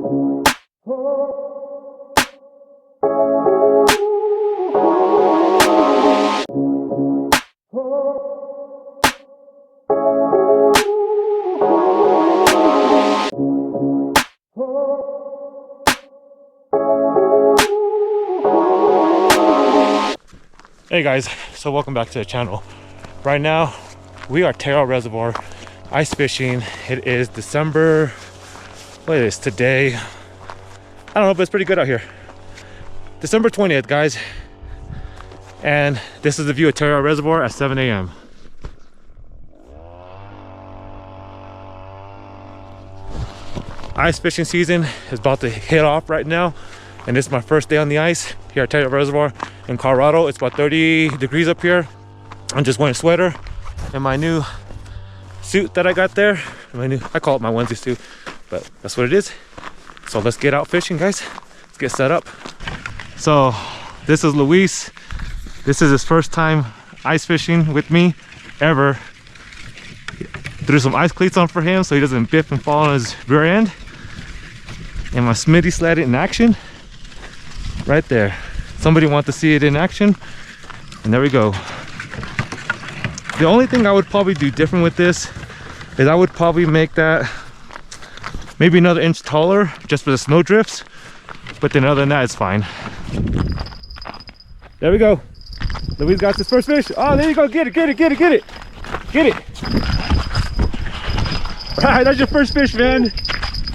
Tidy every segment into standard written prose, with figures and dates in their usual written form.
Hey guys, so welcome back to the channel. Right now we are Terrell Reservoir ice fishing. It is December, what is today? I don't know, but it's pretty good out here. December 20th, guys, and this is the view of Terrell Reservoir at 7 a.m. Ice fishing season is about to hit off right now, and this is my first day on the ice here at Terrell Reservoir in Colorado. It's about 30 degrees up here. I'm just wearing a sweater and my new suit that I got there. I call it my onesie suit, but that's what it is. So let's get out fishing, guys. Let's get set up. So this is Luis. This is his first time ice fishing with me ever. Threw some ice cleats on for him so he doesn't biff and fall on his rear end. And my SMITTY sled in action right there. Somebody wants to see it in action, and there we go. The only thing I would probably do different with this is I would probably make that maybe another inch taller just for the snow drifts, but then other than that, it's fine. There we go. Luis got his first fish. Oh, there you go. Get it, get it, get it, get it. Get it. All right, that's your first fish, man.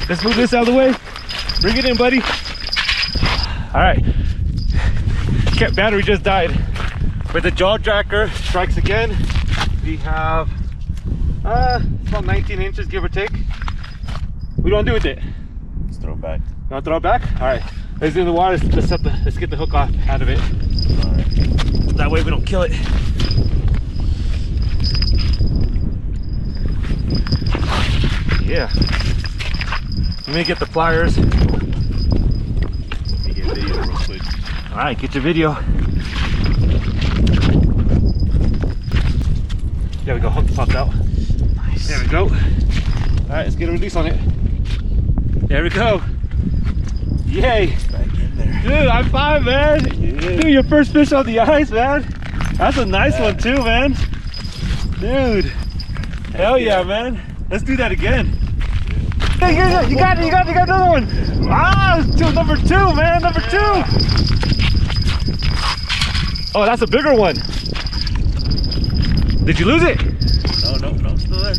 Let's move this out of the way. Bring it in, buddy. All right. Battery just died. But the jaw jacker strikes again. We have about 19 inches, give or take. What do you want to do with it? Let's throw it back. You want to throw it back? All right. Let's get in the water. Let's get the hook off out of it. All right. That way we don't kill it. Yeah. Let me get the pliers. Let me get video real quick. All right, get your video. There we go, hook popped out. Nice. There we go. All right, let's get a release on it. There we go. Yay. Back in there. Dude, high five, man. Yeah. Dude, your first fish on the ice, man. That's a nice one too, man. Dude. Hell yeah, man. Let's do that again. Hey, you got another one. Ah, number two, man, number two. Oh, that's a bigger one. Did you lose it? No, it's still there.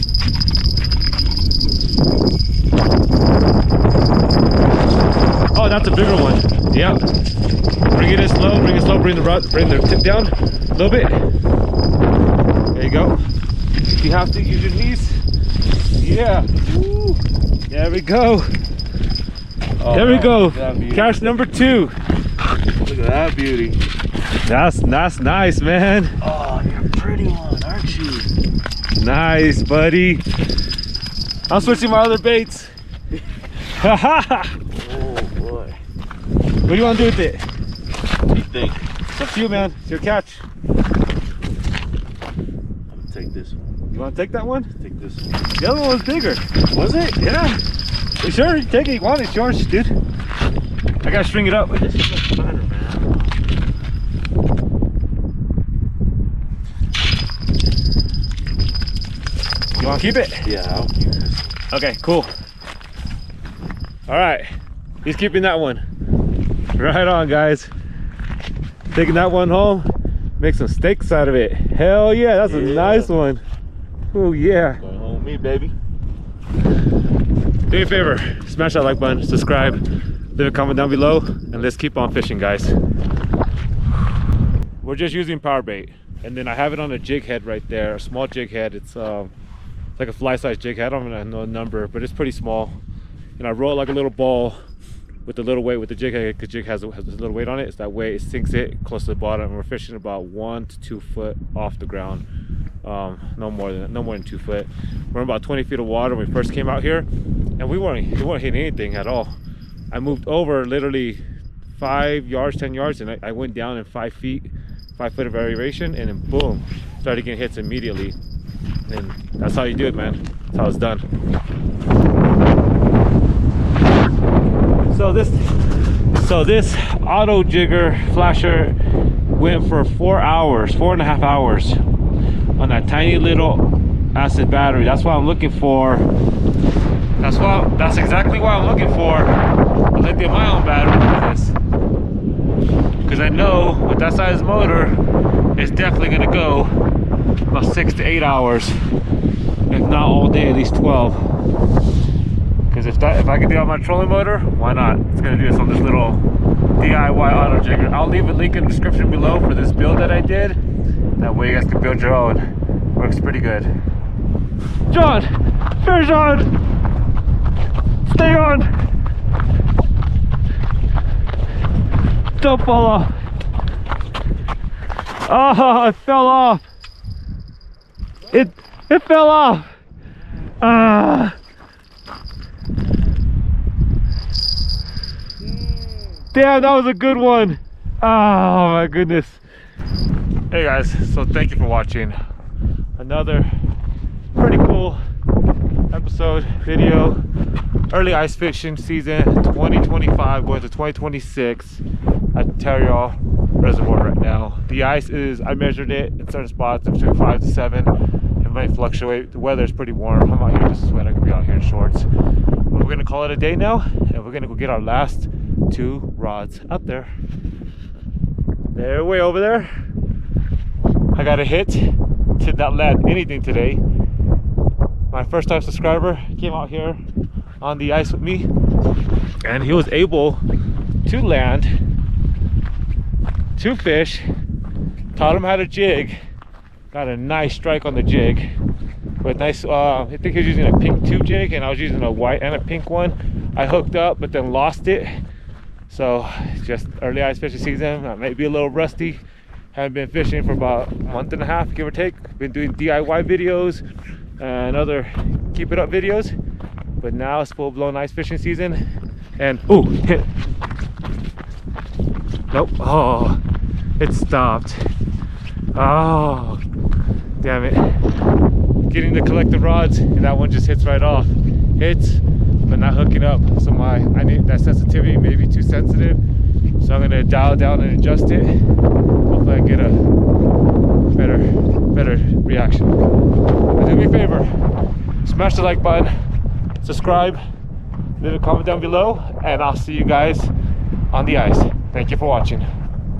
Oh, that's a bigger one. Yeah. Bring it in slow, bring it slow, bring the tip down a little bit. There you go. If you have to, use your knees. Yeah. Woo. There we go. Oh, there we go. Catch number two. Look at that beauty. That's nice, man. Oh, you're a pretty one, aren't you? Nice, buddy. I'm switching my other baits. Oh boy. What do you want to do with it? What do you think? It's up to you, man. It's your catch. I'm gonna take this one. You want to take that one? Take this one. The other one was bigger. Was it? Yeah. You sure? You take it. You want it? It's yours, dude. I gotta string it up. This is much better, man. You want to keep it? Yeah, I'll keep this. Okay, cool. All right, he's keeping that one. Right on, guys. Taking that one home. Make some steaks out of it. Hell yeah, that's a nice one. Oh yeah. Going home with me, baby. Do me a favor, smash that like button, subscribe, leave a comment down below, and let's keep on fishing, guys. We're just using power bait, and then I have it on a jig head right there, a small jig head. It's like a fly size jig head. I don't even know the number, but it's pretty small. And I roll it like a little ball with a little weight with the jig head, because jig has a little weight on it. It's that way it sinks it close to the bottom. We're fishing about 1 to 2 foot off the ground. No more than 2 foot. We're in about 20 feet of water when we first came out here, and we weren't hitting anything at all. I moved over literally 5 yards, 10 yards, and I went down in 5 feet, 5 foot of variation, and then boom, started getting hits immediately. And that's how you do it, man. That's how it's done. So this auto jigger flasher went for 4 hours, 4.5 hours on that tiny little acid battery. That's what I'm looking for. That's exactly what I'm looking for. A lithium-ion battery for this, because I know with that size motor, it's definitely gonna go about 6 to 8 hours, if not all day, at least 12. Because if I can do it on my trolling motor, why not? It's gonna do this on this little DIY auto jigger. I'll leave a link in the description below for this build that I did. That way you guys can build your own. Works pretty good. John! Fish on! Stay on! Don't fall off. Oh, it fell off. It fell off. Ah. Damn, that was a good one. Oh my goodness. Hey guys, so thank you for watching another pretty cool episode video. Early ice fishing season 2025 going to 2026 at Tarryall Reservoir right now. The ice is, I measured it in certain spots between 5 to 7. It might fluctuate. The weather is pretty warm. I'm out here just sweat. I could be out here in shorts. But we're gonna call it a day now, and we're gonna go get our last 2 rods out there. They're way over there. I got a hit. Did not land anything today. My first time subscriber came out here on the ice with me, and he was able to land 2 fish. Taught him how to jig. Got a nice strike on the jig with nice I think he was using a pink tube jig, and I was using a white and a pink one. I hooked up but then lost it. So just early ice fishing season. I may be a little rusty. Haven't been fishing for about a month and a half, give or take. Been doing DIY videos and other keep it up videos, but now it's full-blown ice fishing season. And ooh, hit. Nope. Oh, it stopped. Oh, damn it. Getting to collect the rods, and that one just hits right off. Hits, but not hooking up. So I need that sensitivity, maybe too sensitive. So I'm gonna dial down and adjust it. Hopefully I get a better reaction. But do me a favor, smash the like button, subscribe, leave a comment down below, and I'll see you guys on the ice. Thank you for watching.